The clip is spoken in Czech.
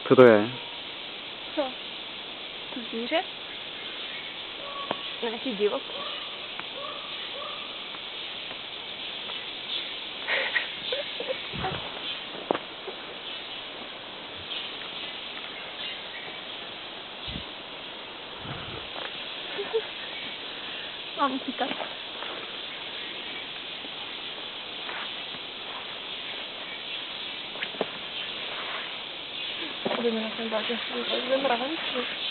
Co to je? Co? To zvíře? Nějaký divoký. Mám utíkat. Jdeme na ten zákon, jdeme mravenci.